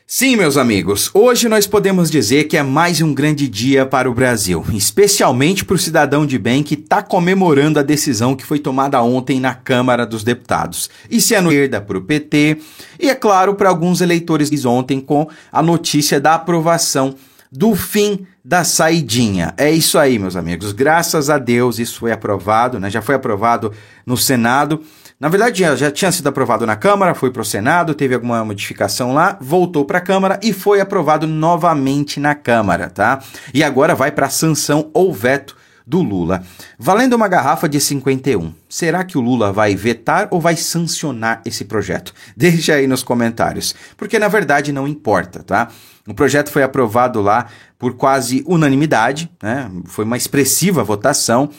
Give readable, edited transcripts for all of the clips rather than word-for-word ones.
Sim, meus amigos, hoje nós podemos dizer que é mais um grande dia para o Brasil, especialmente para o cidadão de bem que está comemorando a decisão que foi tomada ontem na Câmara dos Deputados. Isso é no esquerda para o PT e, é claro, para alguns eleitores ontem com a notícia da aprovação do fim da saidinha. É isso aí, meus amigos. Graças a Deus isso foi aprovado, né? Já foi aprovado no Senado. Na verdade, já tinha sido aprovado na Câmara, foi para o Senado, teve alguma modificação lá, voltou para a Câmara e foi aprovado novamente na Câmara, tá? E agora vai para a sanção ou veto do Lula. Valendo uma garrafa de 51. Será que o Lula vai vetar ou vai sancionar esse projeto? Deixa aí nos comentários, porque na verdade não importa, tá? O projeto foi aprovado lá por quase unanimidade, né? Foi uma expressiva votação.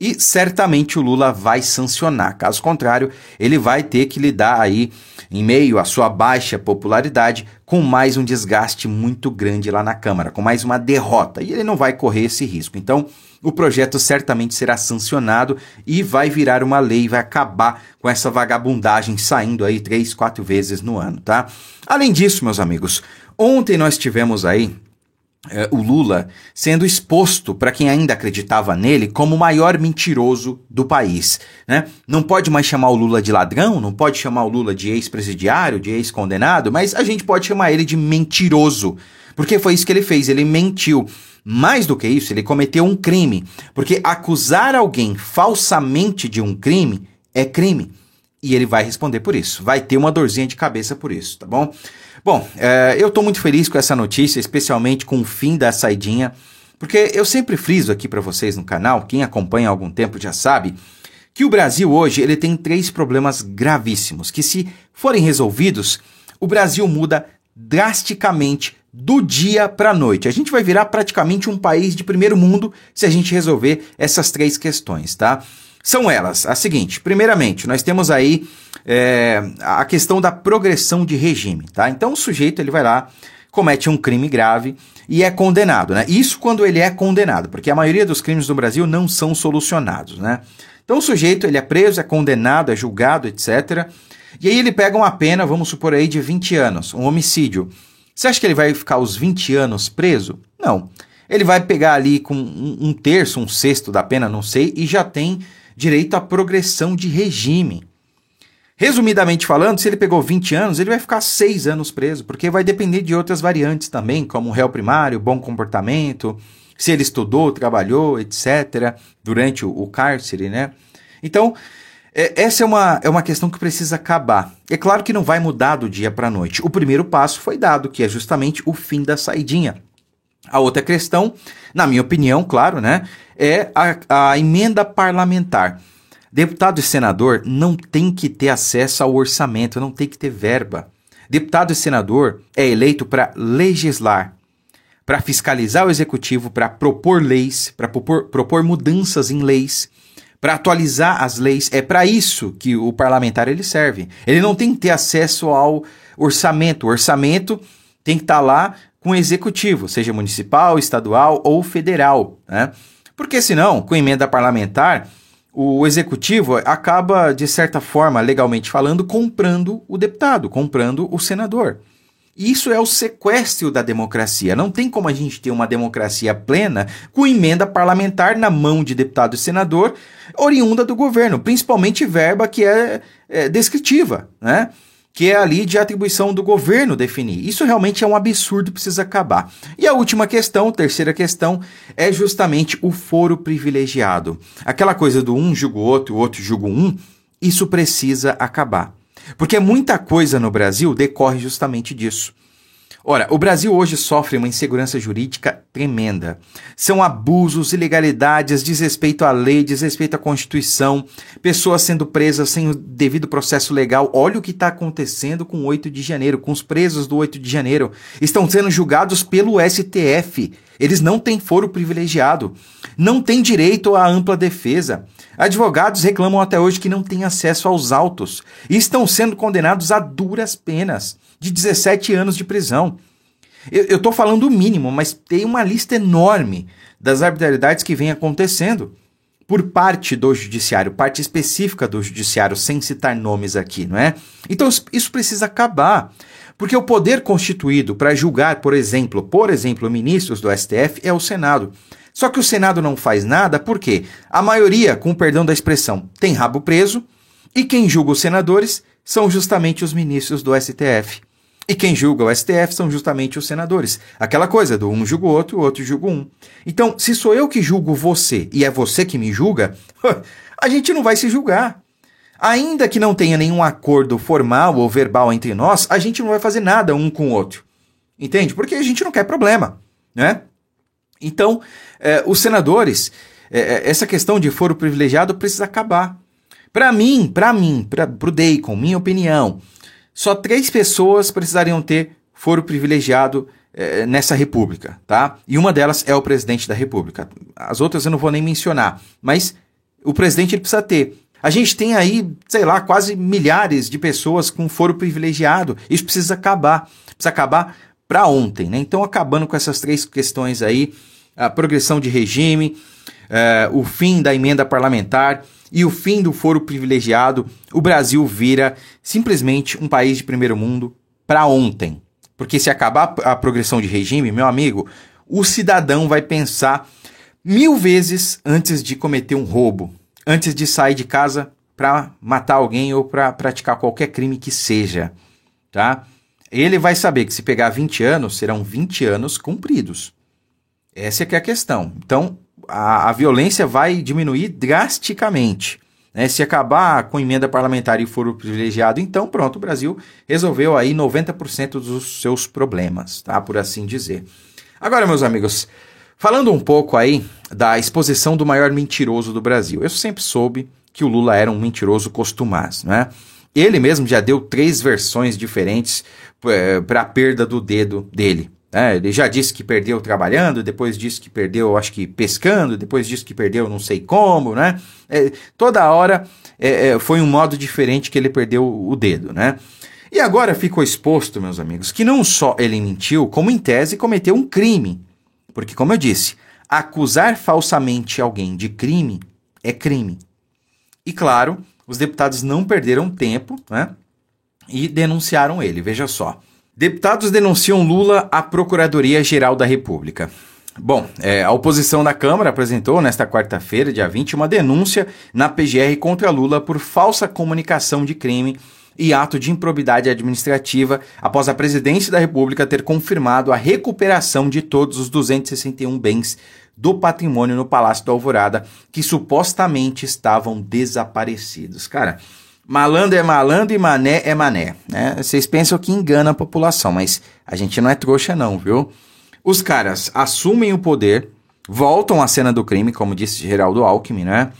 E certamente o Lula vai sancionar. Caso contrário, ele vai ter que lidar aí, em meio à sua baixa popularidade, com mais um desgaste muito grande lá na Câmara, com mais uma derrota. E ele não vai correr esse risco. Então, o projeto certamente será sancionado e vai virar uma lei, vai acabar com essa vagabundagem saindo aí 3, 4 vezes no ano, tá? Além disso, meus amigos, ontem nós tivemos aí o Lula sendo exposto, para quem ainda acreditava nele, como o maior mentiroso do país, né? Não pode mais chamar o Lula de ladrão, não pode chamar o Lula de ex-presidiário, de ex-condenado, mas a gente pode chamar ele de mentiroso, porque foi isso que ele fez, ele mentiu. Mais do que isso, ele cometeu um crime, porque acusar alguém falsamente de um crime é crime, e ele vai responder por isso, vai ter uma dorzinha de cabeça por isso, tá bom? Bom, eu estou muito feliz com essa notícia, especialmente com o fim da saidinha, porque eu sempre friso aqui para vocês no canal, quem acompanha há algum tempo já sabe, que o Brasil hoje ele tem 3 problemas gravíssimos, que se forem resolvidos, o Brasil muda drasticamente do dia para a noite. A gente vai virar praticamente um país de primeiro mundo se a gente resolver essas 3 questões, tá? São elas, a seguinte, primeiramente, nós temos aí a questão da progressão de regime, tá? Então o sujeito ele vai lá, comete um crime grave e é condenado, né? Isso quando ele é condenado, porque a maioria dos crimes no Brasil não são solucionados, né? Então o sujeito ele é preso, é condenado, é julgado, etc. E aí ele pega uma pena, vamos supor aí, de 20 anos, um homicídio. Você acha que ele vai ficar os 20 anos preso? Não. Ele vai pegar ali com um terço, um sexto da pena, não sei, e já tem direito à progressão de regime. Resumidamente falando, se ele pegou 20 anos, ele vai ficar 6 anos preso, porque vai depender de outras variantes também, como réu primário, bom comportamento, se ele estudou, trabalhou, etc., durante o cárcere, né? Então, essa é uma questão que precisa acabar. É claro que não vai mudar do dia para a noite. O primeiro passo foi dado, que é justamente o fim da saidinha. A outra questão, na minha opinião, claro, né, é a emenda parlamentar. Deputado e senador não tem que ter acesso ao orçamento, não tem que ter verba. Deputado e senador é eleito para legislar, para fiscalizar o executivo, para propor leis, para propor mudanças em leis, para atualizar as leis. É para isso que o parlamentar ele serve. Ele não tem que ter acesso ao orçamento. O orçamento tem que estar lá com o executivo, seja municipal, estadual ou federal, né? Porque senão, com emenda parlamentar, o executivo acaba, de certa forma, legalmente falando, comprando o deputado, comprando o senador. Isso é o sequestro da democracia. Não tem como a gente ter uma democracia plena com emenda parlamentar na mão de deputado e senador oriunda do governo, principalmente verba que é descritiva, né? Que é ali de atribuição do governo definir. Isso realmente é um absurdo, precisa acabar. E a última questão, terceira questão, é justamente o foro privilegiado. Aquela coisa do um julga o outro julga um, isso precisa acabar. Porque muita coisa no Brasil decorre justamente disso. Ora, o Brasil hoje sofre uma insegurança jurídica tremenda. São abusos, ilegalidades, desrespeito à lei, desrespeito à Constituição, pessoas sendo presas sem o devido processo legal. Olha o que está acontecendo com o 8 de janeiro, com os presos do 8 de janeiro. Estão sendo julgados pelo STF. Eles não têm foro privilegiado, não têm direito à ampla defesa. Advogados reclamam até hoje que não têm acesso aos autos e estão sendo condenados a duras penas de 17 anos de prisão. Eu estou falando o mínimo, mas tem uma lista enorme das arbitrariedades que vem acontecendo. por parte do judiciário, parte específica do judiciário, sem citar nomes aqui, não é? Então isso precisa acabar, porque o poder constituído para julgar, por exemplo, ministros do STF é o Senado. Só que o Senado não faz nada porque a maioria, com o perdão da expressão, tem rabo preso, e quem julga os senadores são justamente os ministros do STF. E quem julga o STF são justamente os senadores. Aquela coisa do um julga o outro julga um. Então, se sou eu que julgo você e é você que me julga, a gente não vai se julgar. Ainda que não tenha nenhum acordo formal ou verbal entre nós, a gente não vai fazer nada um com o outro. Entende? Porque a gente não quer problema, né? Então, os senadores, essa questão de foro privilegiado precisa acabar. Pro Deicon, minha opinião, só 3 pessoas precisariam ter foro privilegiado nessa república, tá? E uma delas é o presidente da república. As outras eu não vou nem mencionar, mas o presidente ele precisa ter. A gente tem aí, sei lá, quase milhares de pessoas com foro privilegiado. Isso precisa acabar. Precisa acabar para ontem, né? Então, acabando com essas 3 questões aí, a progressão de regime, o fim da emenda parlamentar e o fim do foro privilegiado, o Brasil vira simplesmente um país de primeiro mundo para ontem. Porque se acabar a progressão de regime, meu amigo, o cidadão vai pensar 1000 vezes antes de cometer um roubo, antes de sair de casa para matar alguém ou para praticar qualquer crime que seja, tá? Ele vai saber que se pegar 20 anos, serão 20 anos cumpridos. Essa é que é a questão. Então, a violência vai diminuir drasticamente, né? Se acabar com emenda parlamentar e foro privilegiado, então pronto, o Brasil resolveu aí 90% dos seus problemas, tá? Por assim dizer. Agora, meus amigos, falando um pouco aí da exposição do maior mentiroso do Brasil. Eu sempre soube que o Lula era um mentiroso costumaz, né? Ele mesmo já deu 3 versões diferentes para a perda do dedo dele. Ele já disse que perdeu trabalhando, depois disse que perdeu, acho que pescando, depois disse que perdeu não sei como, né? Toda hora foi um modo diferente que ele perdeu o dedo, né? E agora ficou exposto, meus amigos, que não só ele mentiu, como em tese cometeu um crime. Porque, como eu disse, acusar falsamente alguém de crime é crime. E claro, os deputados não perderam tempo, né? E denunciaram ele, veja só. Deputados denunciam Lula à Procuradoria-Geral da República. Bom, a oposição da Câmara apresentou nesta quarta-feira, dia 20, uma denúncia na PGR contra Lula por falsa comunicação de crime e ato de improbidade administrativa após a presidência da República ter confirmado a recuperação de todos os 261 bens do patrimônio no Palácio da Alvorada que supostamente estavam desaparecidos. Cara, malandro é malandro e mané é mané, né? Vocês pensam que engana a população, mas a gente não é trouxa não, viu? Os caras assumem o poder, voltam à cena do crime, como disse Geraldo Alckmin, né?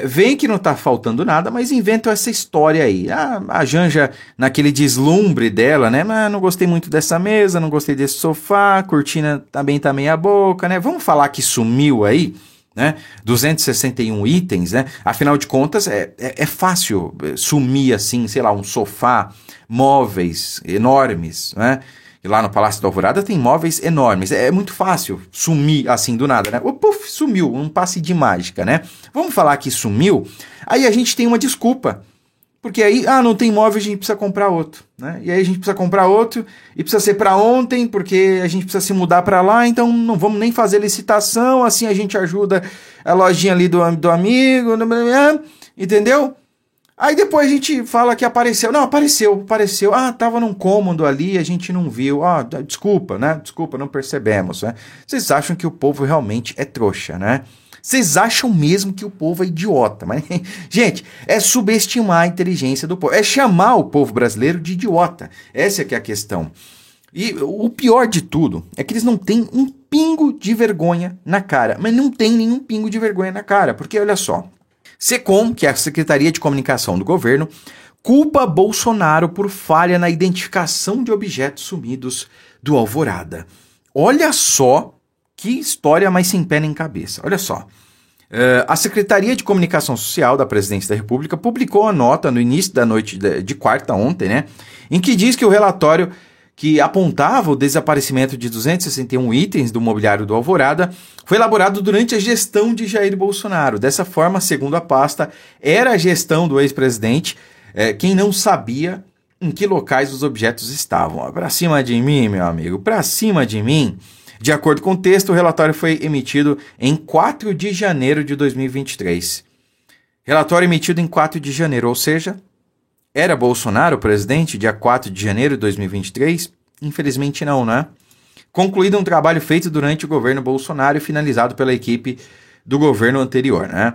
Veem que não tá faltando nada, mas inventam essa história aí. A Janja, naquele deslumbre dela, né? Mas não gostei muito dessa mesa, não gostei desse sofá, a cortina também tá meia boca, né? Vamos falar que sumiu aí, né? 261 itens, né? Afinal de contas, é fácil sumir assim, sei lá, um sofá, móveis enormes, né? E lá no Palácio da Alvorada tem móveis enormes. É muito fácil sumir assim do nada, né? Puf, sumiu, um passe de mágica, né? Vamos falar que sumiu, aí a gente tem uma desculpa. Porque aí, não tem móvel, a gente precisa comprar outro, né? E aí a gente precisa comprar outro e precisa ser para ontem, porque a gente precisa se mudar para lá, então não vamos nem fazer licitação, assim a gente ajuda a lojinha ali do amigo, entendeu? Aí depois a gente fala que apareceu. Não, apareceu. Tava num cômodo ali, a gente não viu. Desculpa, né? Desculpa, não percebemos, né? Vocês acham que o povo realmente é trouxa, né? Vocês acham mesmo que o povo é idiota, mas, gente, é subestimar a inteligência do povo. É chamar o povo brasileiro de idiota. Essa é que é a questão. E o pior de tudo é que eles não têm um pingo de vergonha na cara. Mas não tem nenhum pingo de vergonha na cara, porque olha só. SECOM, que é a Secretaria de Comunicação do Governo, culpa Bolsonaro por falha na identificação de objetos sumidos do Alvorada. Olha só que história mais sem pé nem cabeça. Olha só. A Secretaria de Comunicação Social da Presidência da República publicou a nota no início da noite de quarta ontem, né, em que diz que o relatório que apontava o desaparecimento de 261 itens do mobiliário do Alvorada, foi elaborado durante a gestão de Jair Bolsonaro. Dessa forma, segundo a pasta, era a gestão do ex-presidente quem não sabia em que locais os objetos estavam. Pra cima de mim, meu amigo, pra cima de mim. De acordo com o texto, o relatório foi emitido em 4 de janeiro de 2023. Relatório emitido em 4 de janeiro, ou seja, era Bolsonaro o presidente dia 4 de janeiro de 2023? Infelizmente não, né? Concluído um trabalho feito durante o governo Bolsonaro e finalizado pela equipe do governo anterior, né?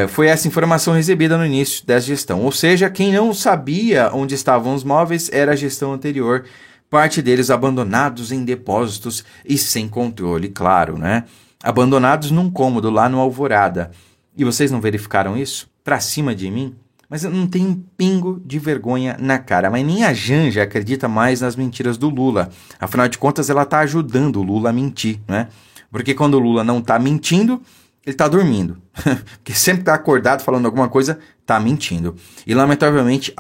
Foi essa informação recebida no início dessa gestão. Ou seja, quem não sabia onde estavam os móveis era a gestão anterior, parte deles abandonados em depósitos e sem controle, claro, né? Abandonados num cômodo lá no Alvorada. E vocês não verificaram isso? Pra cima de mim? Mas não tem um pingo de vergonha na cara. Mas nem a Janja acredita mais nas mentiras do Lula. Afinal de contas, ela tá ajudando o Lula a mentir, né? Porque quando o Lula não tá mentindo, ele tá dormindo. Porque sempre tá acordado falando alguma coisa, tá mentindo. E lamentavelmente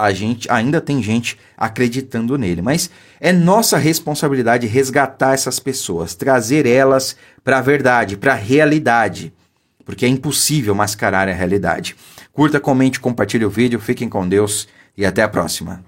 ainda tem gente acreditando nele. Mas é nossa responsabilidade resgatar essas pessoas, trazer elas pra verdade, pra realidade. Porque é impossível mascarar a realidade. Curta, comente, compartilhe o vídeo, fiquem com Deus e até a próxima.